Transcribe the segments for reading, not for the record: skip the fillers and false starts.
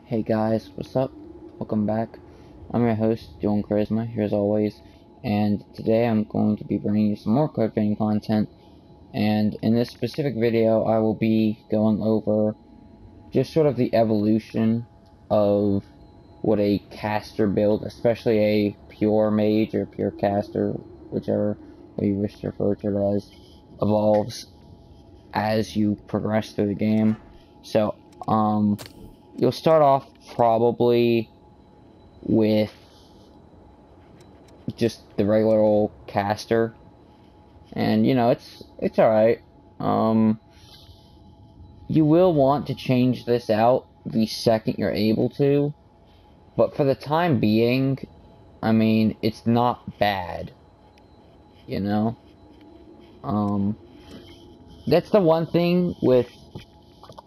Hey guys, what's up? Welcome back. I'm your host, Dylan Charisma, here as always, and today I'm going to be bringing you some more card game content, and in this specific video I will be going over just sort of the evolution of what a caster build, especially a pure mage or pure caster, whichever way you wish to refer to it as, evolves as you progress through the game. So, you'll start off probably with just the regular old caster, and you know it's alright. You will want to change this out the second you're able to, but for the time being, I mean, it's not bad, you know. That's the one thing with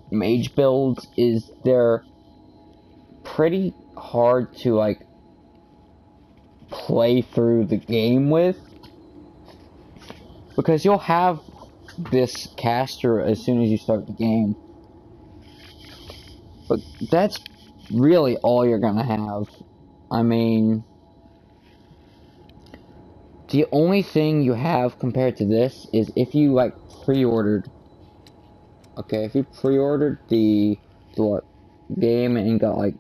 mage builds, is they're pretty hard to like play through the game with, because you'll have this caster as soon as you start the game, but that's really all you're gonna have. I mean, the only thing you have compared to this is if you like pre-ordered. Okay, if you pre-ordered the game and got like,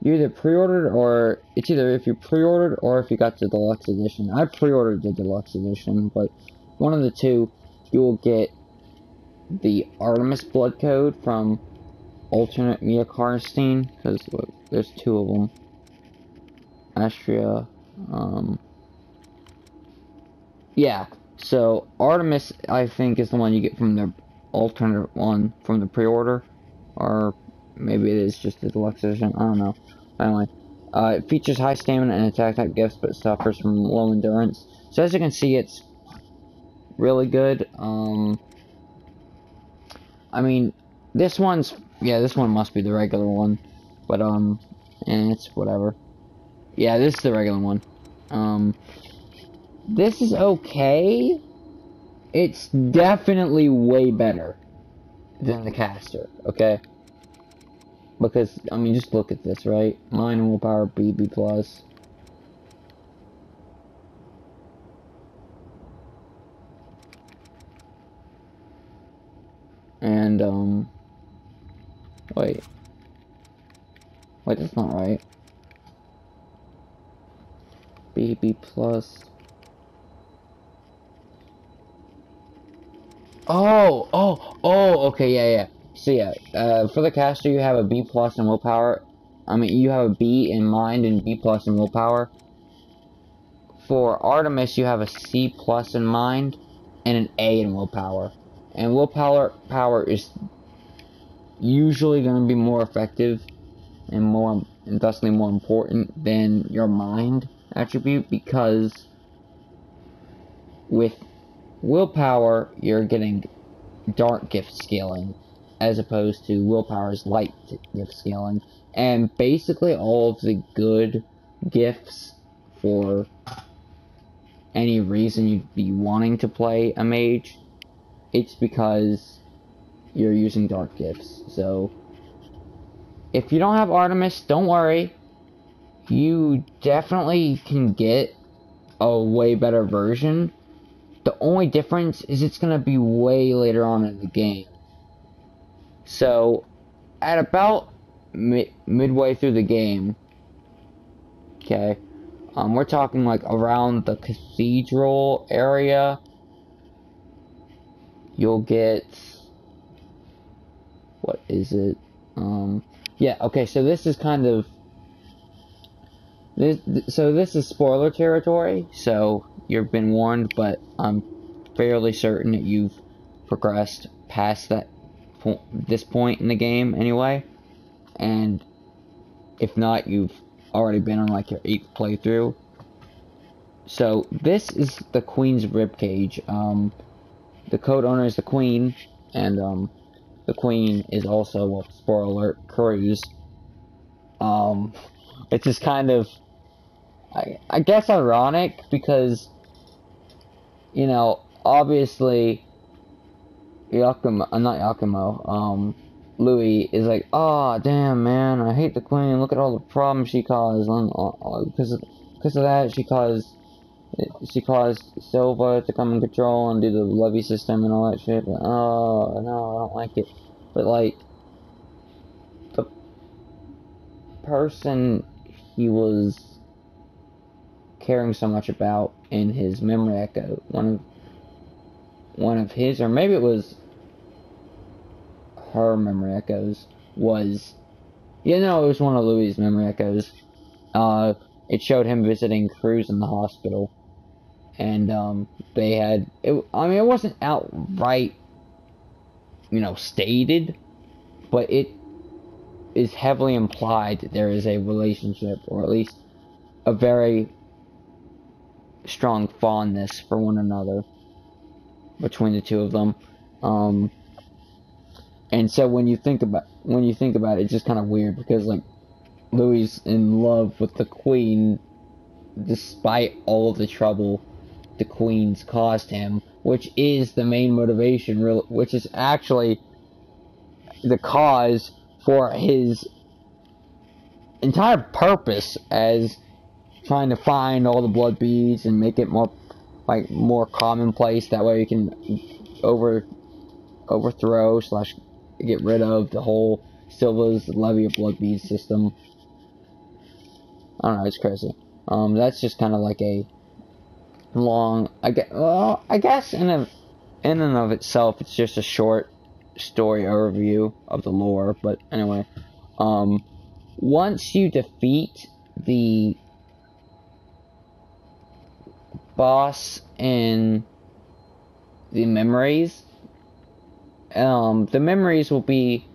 you either pre-ordered, or it's either if you pre-ordered or if you got the deluxe edition. I pre-ordered the deluxe edition, but one of the two, you will get the Artemis blood code from alternate Mia Karnstein, because there's two of them. Astria, yeah. So Artemis, I think, is the one you get from the alternate one from the pre-order, or maybe it is just the deluxe edition, I don't know. Anyway, it features high stamina and attack type gifts, but suffers from low endurance. So as you can see, it's really good. I mean, this one must be the regular one, but and it's whatever. Yeah, this is the regular one. This is okay. It's definitely way better than the caster, okay? Because, I mean, just look at this, right? Mind and willpower, B+. And, wait, that's not right. B+. Okay, yeah. So yeah, for the caster you have a B+ in willpower. I mean, you have a B in mind and B+ in willpower. For Artemis, you have a C+ in mind and an A in willpower. And willpower is usually going to be more effective and thusly more important than your mind attribute, because with willpower you're getting dark gift scaling as opposed to willpower's light gift scaling, and basically all of the good gifts for any reason you'd be wanting to play a mage, it's because you're using dark gifts. So if you don't have Artemis, don't worry, you definitely can get a way better version. The only difference is it's going to be way later on in the game. So, at about midway through the game, okay, we're talking like around the cathedral area, you'll get, what is it? Yeah, okay, so this is kind of, this is spoiler territory, so you've been warned, but I'm fairly certain that you've progressed past this point in the game anyway, and if not, you've already been on like your 8th playthrough. So this is the Queen's Ribcage. The code owner is the Queen, and the Queen is also, well, spoiler alert, Cruz. It's just kind of, I guess, ironic, because, you know, obviously, not Yakumo, Louis is like, oh damn man, I hate the queen. Look at all the problems she caused. Because of that, she caused Silva to come in control and do the levy system and all that shit. But, oh no, I don't like it. But like the person he was caring so much about in his memory echo, one of his, or maybe it was her memory echoes, was, you know, it was one of Louis' memory echoes. It showed him visiting Cruz in the hospital, and they had it. I mean, it wasn't outright, you know, stated, but it is heavily implied that there is a relationship, or at least a very strong fondness for one another between the two of them. And so when you think about it, it's just kind of weird because like Louis is in love with the queen despite all of the trouble the queen's caused him, which is the main motivation, which is actually the cause for his entire purpose as trying to find all the blood beads and make it more commonplace. That way you can overthrow / get rid of the whole Silva's levy of blood beads system. I don't know, it's crazy. That's just kind of like a long, I guess in and of itself, it's just a short story overview of the lore. But anyway, once you defeat the boss in the memories, the memories will be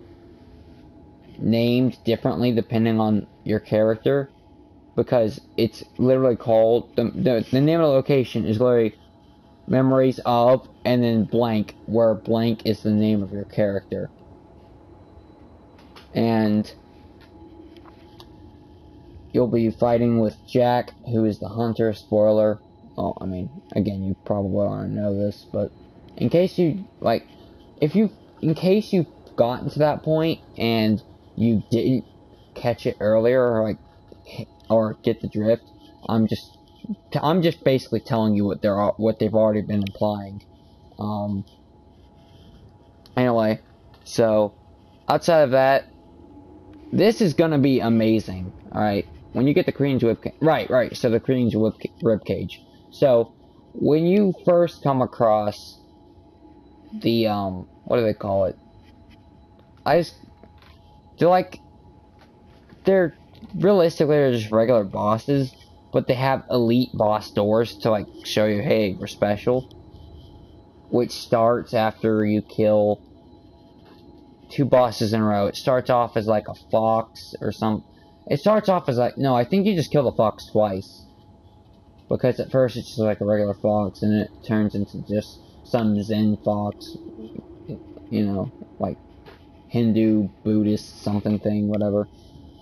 named differently depending on your character, because it's literally called, the name of the location is literally memories of, and then blank, where blank is the name of your character. And you'll be fighting with Jack, who is the hunter. Spoiler. Oh, I mean, again, you probably already know this, but in case you, like, in case you've gotten to that point and you didn't catch it earlier, or get the drift, I'm just basically telling you what they've already been implying. Anyway, so outside of that, this is gonna be amazing. All right, when you get the Queen's right. So the Queen's ribcage. So when you first come across the what do they call it? They're realistically they're just regular bosses, but they have elite boss doors to like show you, hey, we're special. Which starts after you kill 2 bosses in a row. It starts off as like a fox or some. It starts off as like, no, I think you just kill the fox twice. Because at first it's just like a regular fox, and it turns into just some Zen fox, you know, like Hindu, Buddhist, something thing, whatever.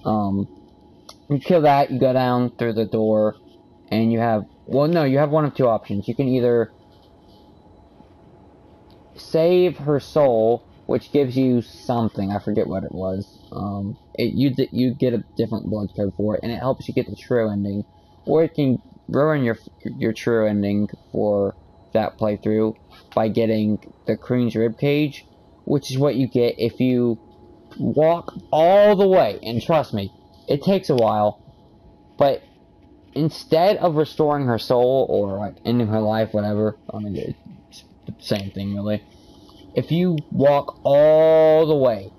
You kill that, you go down through the door, and you have, well, no, you have one of 2 options. You can either save her soul, which gives you something, I forget what it was. You get a different blood code for it, and it helps you get the true ending, or it can ruin your true ending for that playthrough by getting the Queen's ribcage, which is what you get if you walk all the way. And trust me, it takes a while, but instead of restoring her soul or like ending her life, whatever, I mean, it's the same thing really. If you walk all the way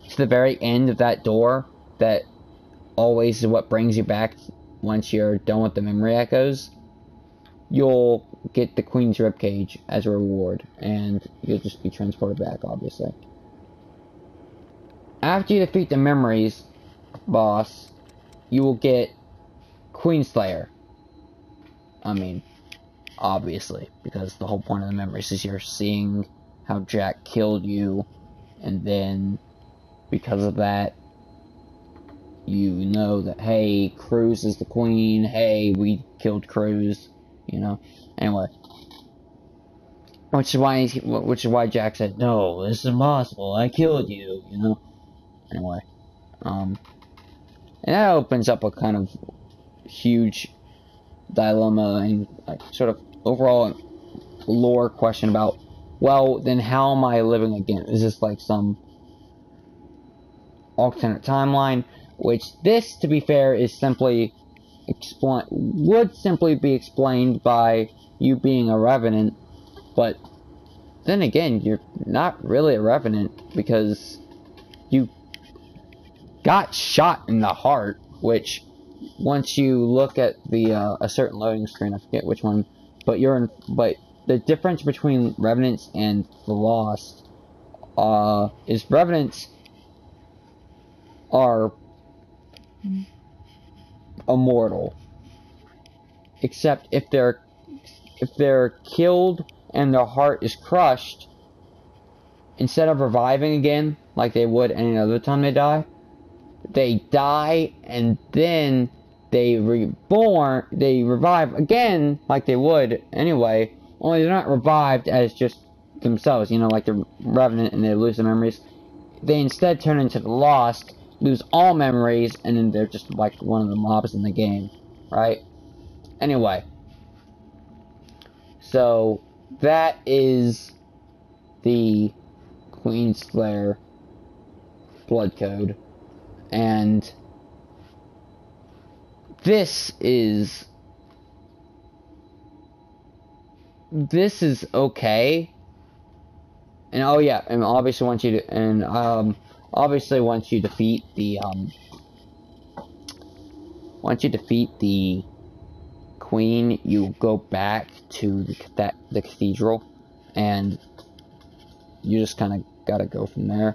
to the very end of that door, that always is what brings you back once you're done with the memory echoes, you'll get the Queen's ribcage as a reward, and you'll just be transported back, obviously. After you defeat the memories boss, you will get Queenslayer. I mean, obviously, because the whole point of the memories is you're seeing how Jack killed you, and then because of that, you know that, hey, Cruz is the queen, hey, we killed Cruz, you know. Anyway, which is why Jack said, no, this is impossible, I killed you, you know. anyway. And that opens up a kind of huge dilemma and like sort of overall lore question about, well, then how am I living again? Is this like some alternate timeline? Which this, to be fair, is simply would simply be explained by you being a revenant, but then again, you're not really a revenant because you got shot in the heart, which once you look at the a certain loading screen, I forget which one, but the difference between revenants and the lost is revenants are immortal, except if they're killed and their heart is crushed, instead of reviving again like they would any other time they die and then they revive again like they would anyway, only they're not revived as just themselves, you know, like the revenant, and they lose their memories. They instead turn into the lost, lose all memories, and then they're just like one of the mobs in the game, right? Anyway, so that is the Queenslayer blood code, and this is okay. And oh yeah, and obviously once you defeat the queen, you go back to the cathedral, and you just kind of gotta go from there.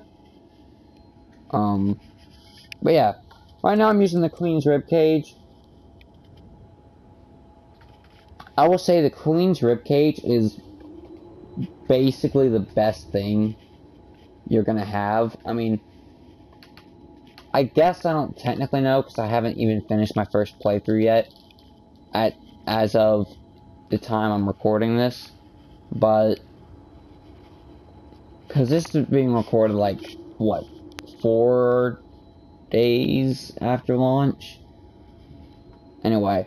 But yeah, right now I'm using the Queen's Ribcage. I will say the Queen's Ribcage is basically the best thing you're gonna have. I mean, I guess I don't technically know because I haven't even finished my first playthrough yet as of the time I'm recording this, but because this is being recorded like what, 4 days after launch? Anyway,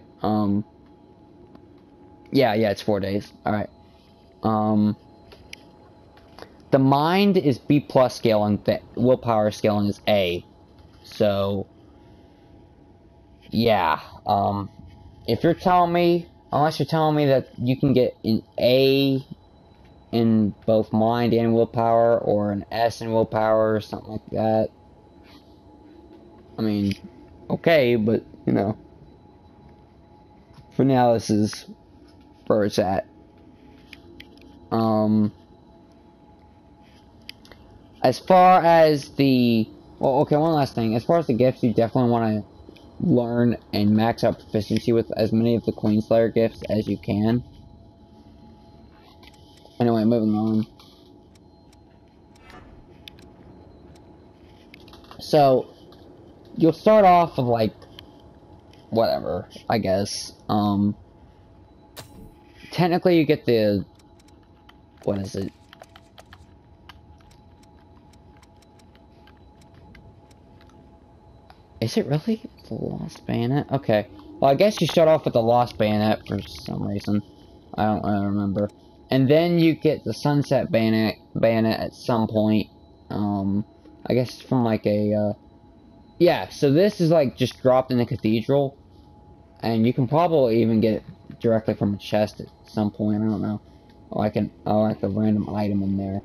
yeah, it's 4 days. Alright. The mind is B+ scaling, the willpower scaling is A. So, yeah, if you're telling me, unless you're telling me that you can get an A in both mind and willpower, or an S in willpower, or something like that, I mean, okay, but, you know, for now, this is where it's at. As far as the... Well, okay, one last thing. As far as the gifts, you definitely want to learn and max out proficiency with as many of the Queenslayer gifts as you can. Anyway, moving on. So, you'll start off with, like, whatever, I guess. Technically, you get the... What is it? Is it really the Lost Bayonet? Okay. Well, I guess you start off with the Lost Bayonet for some reason. I don't really remember. And then you get the Sunset Bayonet at some point. I guess from like a, yeah, so this is like just dropped in the cathedral. And you can probably even get it directly from a chest at some point. I don't know. Like a random item in there.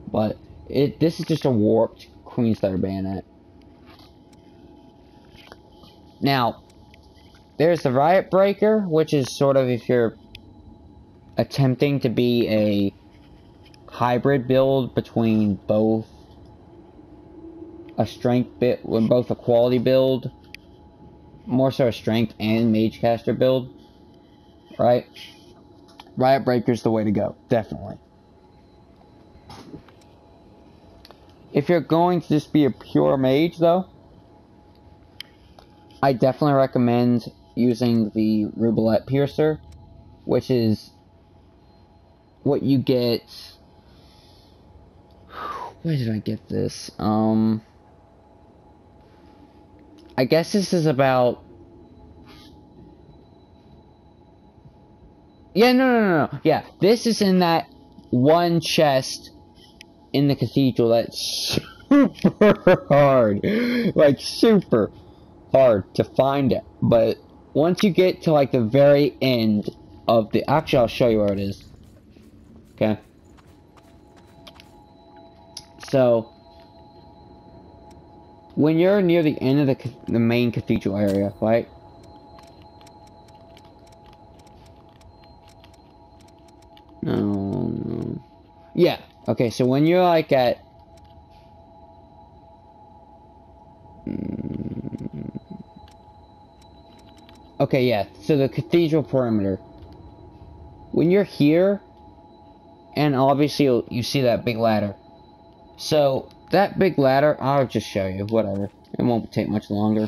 But this is just a warped Queenslayer Bayonet. Now, there's the Riot Breaker, which is sort of if you're attempting to be a hybrid build between both a strength bit, both a quality build, more so a strength and mage caster build, right? Riot Breaker's the way to go, definitely. If you're going to just be a pure mage, though, I definitely recommend using the Rubelet Piercer, which is what you get. Where did I get this? I guess this is about... Yeah, no. Yeah, this is in that one chest in the cathedral that's super hard. Like, super hard to find it. But once you get to, like, the very end of the... Actually, I'll show you where it is. Okay? So, when you're near the end of the main cathedral area, right? No. Yeah. Okay, so when you're like at... Okay, yeah. So the cathedral perimeter. When you're here, and obviously you see that big ladder. So, that big ladder, I'll just show you, whatever. It won't take much longer.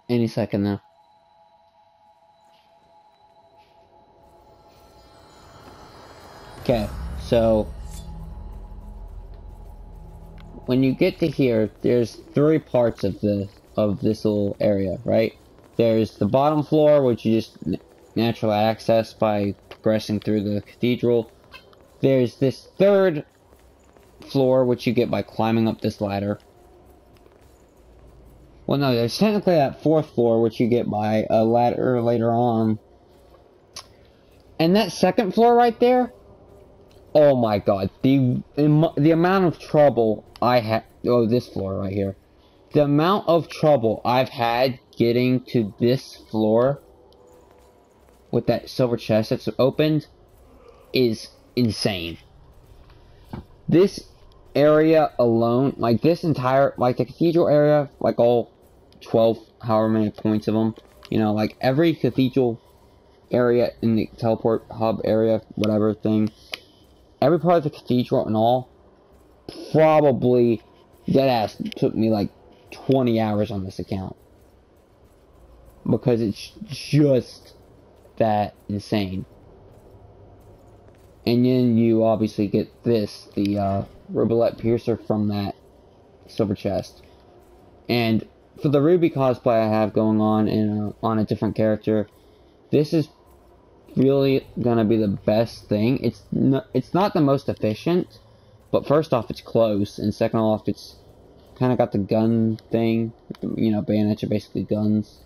Any second now. Okay, so when you get to here, there's 3 parts of this little area, right? There's the bottom floor, which you just naturally access by progressing through the cathedral. There's this 3rd floor, which you get by climbing up this ladder. Well, no, there's technically that 4th floor, which you get by a ladder later on. And that 2nd floor right there, oh my god, the amount of trouble I had... Oh, this floor right here. The amount of trouble I've had getting to this floor with that silver chest that's opened is insane. This area alone, like this entire, like the cathedral area, like all 12, however many points of them, you know, like every cathedral area in the teleport hub area, whatever thing, every part of the cathedral and all, probably, deadass took me like 20 hours on this account. Because it's just that insane. And then you obviously get this, the Rubilette Piercer from that silver chest. And for the Ruby cosplay I have going on in on a different character, this is really gonna be the best thing. It's not the most efficient, but first off, it's close, and second off, it's kind of got the gun thing. You know, bayonets are basically guns.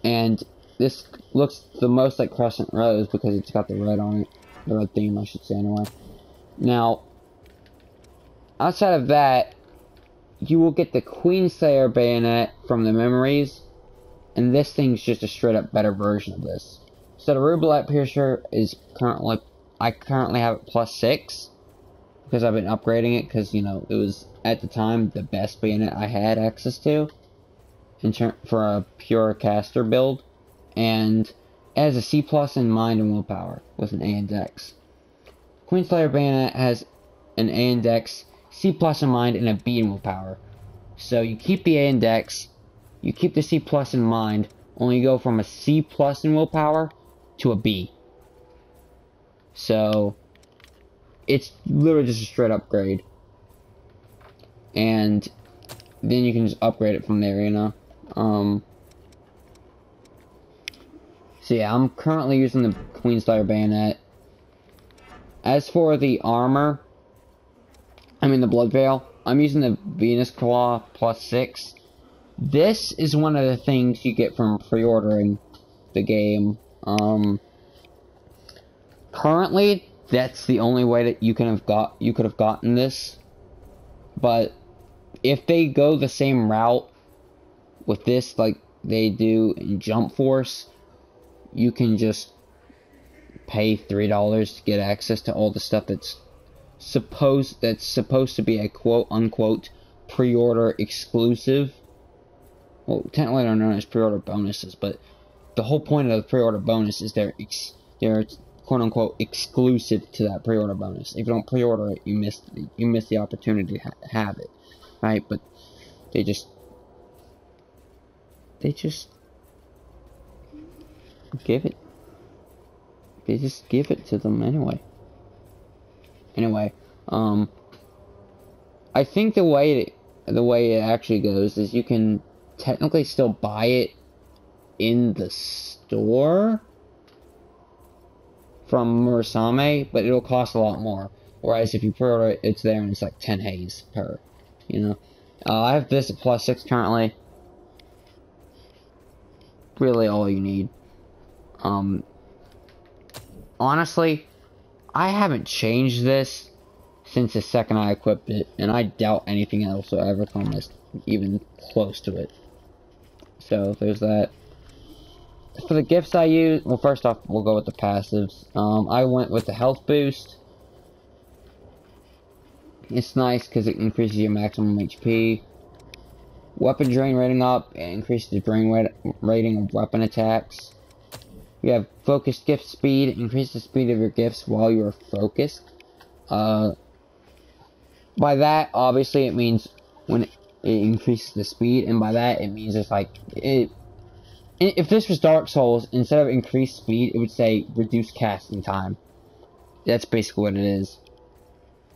And this looks the most like Crescent Rose because it's got the red on it. The red theme, I should say, anyway. Now, outside of that, you will get the Queenslayer bayonet from the memories, and this thing's just a straight up better version of this. So the Rubilette Piercer is currently, I currently have it +6, because I've been upgrading it, because, you know, it was, at the time, the best bayonet I had access to, for a pure caster build, and it has a C+ in mind and willpower, with an A index. Queenslayer bayonet has an A index, C+ in mind, and a B in willpower. So you keep the A index, you keep the C+ in mind, only go from a C+ in willpower to a B. So it's literally just a straight upgrade. And then you can just upgrade it from there, you know. So yeah, I'm currently using the Queenslayer bayonet. As for the armor, I mean the Blood Veil, I'm using the Venus Claw +6. This is one of the things you get from pre-ordering the game. Currently, that's the only way that you could have gotten this. But if they go the same route with this, like they do in Jump Force, you can just pay $3 to get access to all the stuff that's supposed to be a quote unquote pre-order exclusive. Well, technically they're known as pre-order bonuses, but the whole point of the pre-order bonus is they're quote unquote exclusive to that pre-order bonus. If you don't pre-order it, you miss the opportunity to have it, right? But they just give it. They just give it to them anyway. I think the way it actually goes is you can technically still buy it in the store from Murasame, but it'll cost a lot more. Whereas if you pre-order it, it's there and it's like 10 haze per, you know. I have this at +6 currently. Really all you need. Honestly, I haven't changed this since the second I equipped it, and I doubt anything else will ever come even close to it. So there's that. For the gifts I use, well, first off, we'll go with the passives. I went with the health boost. It's nice because it increases your maximum HP. Weapon drain rating up, it increases the drain rating of weapon attacks. You have focused gift speed, increase the speed of your gifts while you are focused. By that, obviously, it means when it increases the speed, and by that, it means it's like if this was Dark Souls, instead of increased speed, it would say reduced casting time. That's basically what it is.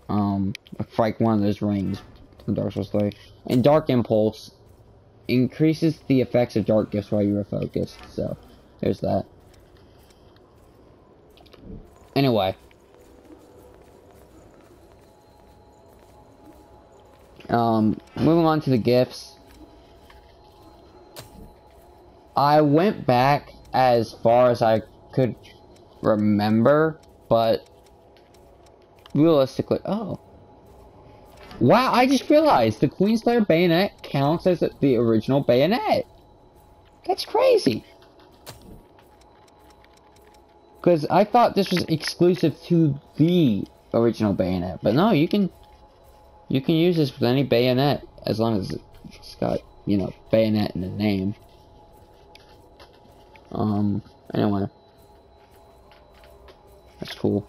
Like one of those rings from Dark Souls 3. And Dark Impulse increases the effects of dark gifts while you are focused. So, there's that. Anyway. Moving on to the gifts. I went back as far as I could remember, but realistically, oh. Wow, I just realized the Queenslayer bayonet counts as the original bayonet. That's crazy. Because I thought this was exclusive to the original bayonet, but no, you can use this with any bayonet as long as it's got, you know, bayonet in the name. Anyway. That's cool.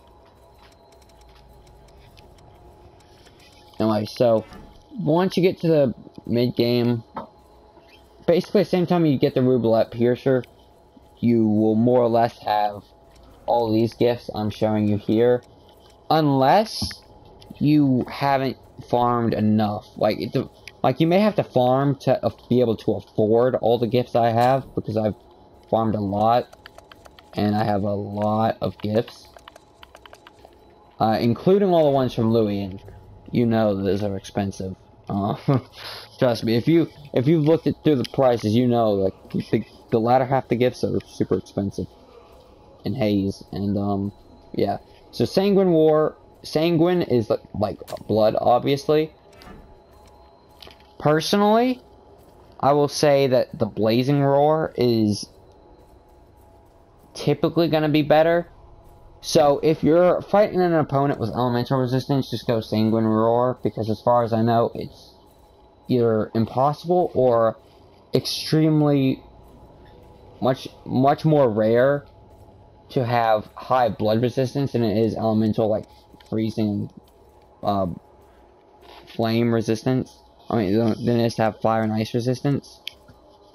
Anyway, so once you get to the mid-game, basically at the same time you get the Rubelet Piercer, you will more or less have all these gifts I'm showing you here. Unless you haven't farmed enough. Like you may have to farm to be able to afford all the gifts I have, because I've farmed a lot and I have a lot of gifts, including all the ones from Louis, and you know those are expensive. Trust me, if you've looked through the prices, you know, like the latter half of the gifts are super expensive in haze. And yeah, so Sanguine is like blood, obviously. Personally, I will say that the Blazing Roar is typically going to be better. So if you're fighting an opponent with elemental resistance, just go Sanguine Roar, because as far as I know, it's either impossible or extremely much more rare to have high blood resistance than it is elemental, like freezing, flame resistance. I mean, then it is to have fire and ice resistance.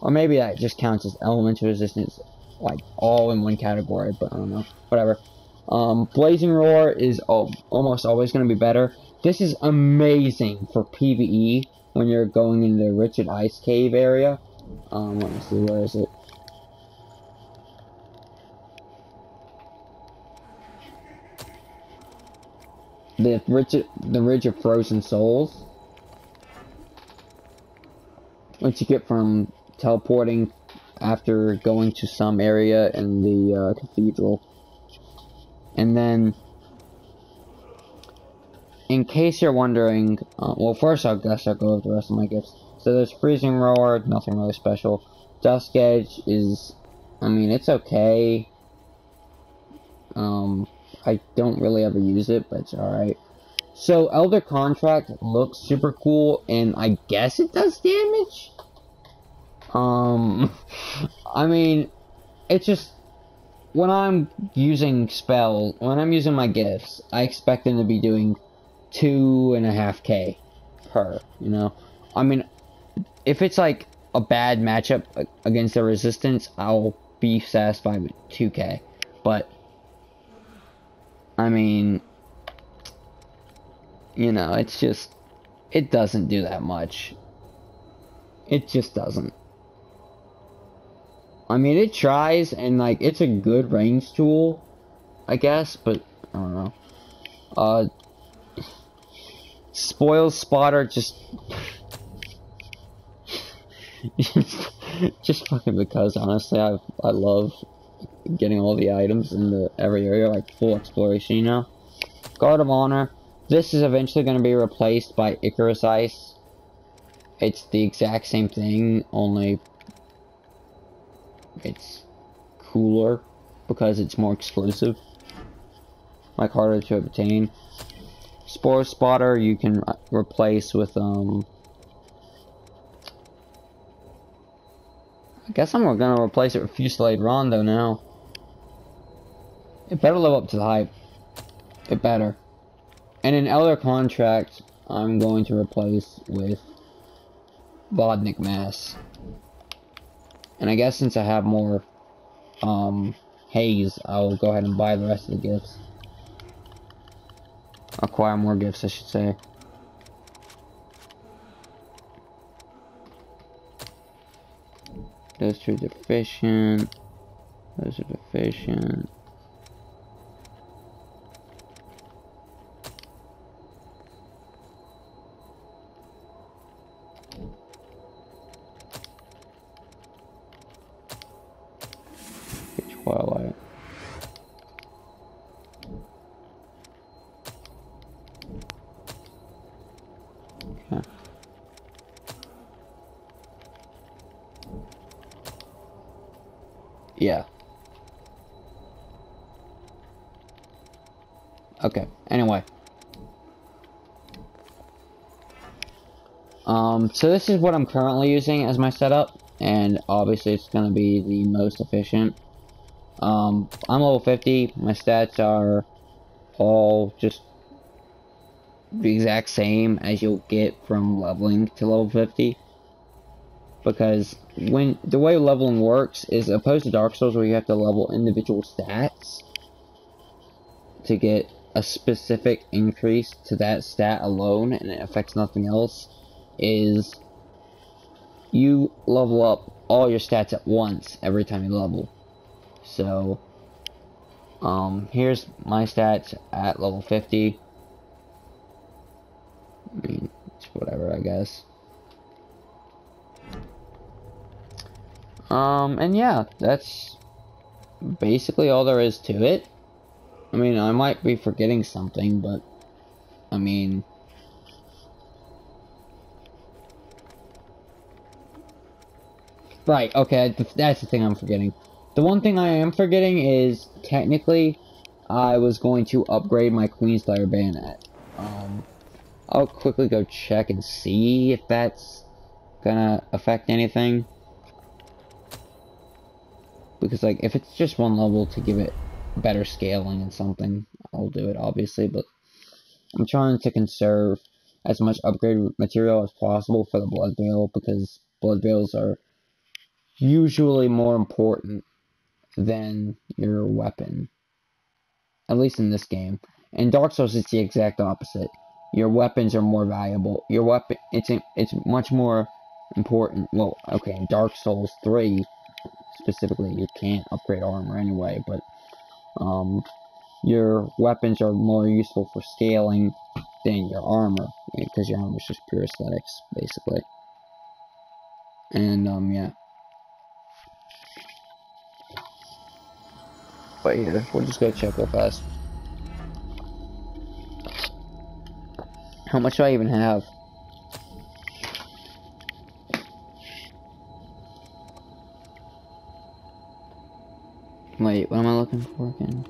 Or maybe that just counts as elemental resistance, like all in one category, but I don't know. Whatever. Blazing Roar is almost always going to be better. This is amazing for PvE when you're going into the Richard Ice Cave area. Let me see, where is it? The Ridge of Frozen Souls, which you get from teleporting after going to some area in the cathedral. And then, in case you're wondering, well, first I guess I'll go over the rest of my gifts. So there's Freezing Roar, nothing really special. Dusk Edge is, I mean, it's okay. I don't really ever use it, but it's alright. So, Elder Contract looks super cool, and I guess it does damage? I mean, it's just, when I'm using my gifts, I expect them to be doing 2.5k per, you know? I mean, if it's like a bad matchup against the resistance, I'll be satisfied with 2k. But, I mean, you know, it's just, it doesn't do that much. It just doesn't. I mean, it tries, and like, it's a good range tool, I guess, but, I don't know. Spoil Spotter just just fucking because, honestly, I love getting all the items in every area, like full exploration, you know? Guard of Honor. This is eventually going to be replaced by Icarus Ice. It's the exact same thing, only it's cooler because it's more exclusive, like harder to obtain. Spore Spotter you can replace with I guess I'm gonna replace it with Fusillade Rondo now. It better live up to the hype. It better. And in Elder Contract, I'm going to replace with Vodnik Mass. And I guess since I have more haze, I'll go ahead and buy the rest of the gifts. Acquire more gifts, I should say. Those two are deficient. Those are deficient. Twilight. Okay. Yeah. Okay, anyway. So this is what I'm currently using as my setup, and obviously it's gonna be the most efficient. I'm level 50, my stats are all just the exact same as you'll get from leveling to level 50. Because when the way leveling works is opposed to Dark Souls where you have to level individual stats to get a specific increase to that stat alone and it affects nothing else, is you level up all your stats at once every time you level. So here's my stats at level 50. I mean, it's whatever, I guess. And yeah, that's basically all there is to it. I mean, I might be forgetting something, but, I mean, right, okay, that's the thing I'm forgetting. The one thing I am forgetting is, technically, I was going to upgrade my Queenslayer bayonet. I'll quickly go check and see if that's gonna affect anything. Because, like, if it's just one level to give it better scaling and something, I'll do it, obviously, but I'm trying to conserve as much upgrade material as possible for the Blood Veil, because Blood Veils are usually more important than your weapon. At least in this game. In Dark Souls, it's the exact opposite. Your weapons are more valuable. Your weapon, it's much more important. Well, okay, in Dark Souls 3, specifically, you can't upgrade armor anyway, but, your weapons are more useful for scaling than your armor, because your armor is just pure aesthetics, basically. And, yeah. But here, we'll just go check real fast. How much do I even have? Wait, what am I looking for again?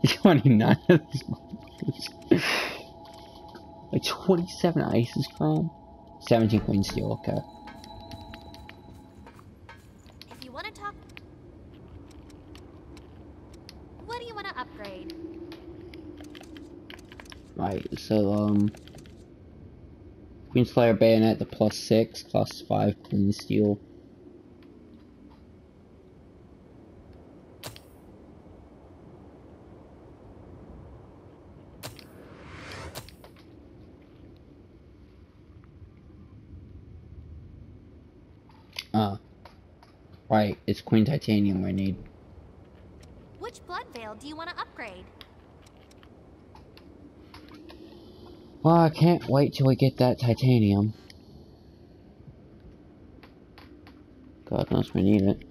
29 of these motherfuckers. Like 27 ice chrome. 17 queen steel, okay. If you want to talk... What do you want to upgrade? Right, so, Queen Slayer Bayonet to +6, costs 5 Queen Steel. Right, it's Queen Titanium I need. Which blood veil do you want to upgrade? Well, I can't wait till we get that titanium. God knows we need it.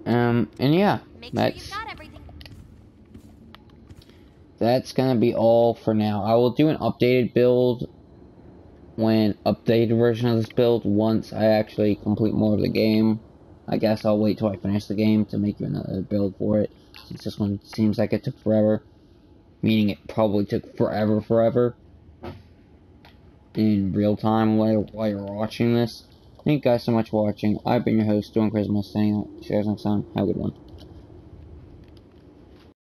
And yeah, Make sure you've got everything. That's gonna be all for now. I will do an updated build when updated version of this build once I actually complete more of the game. I guess I'll wait till I finish the game to make another build for it, since this one seems like it took forever. Meaning it probably took forever in real time while you're watching this. Thank you guys so much for watching. I've been your host, Doing Christmas, saying out. See you guys next time. Have a good one.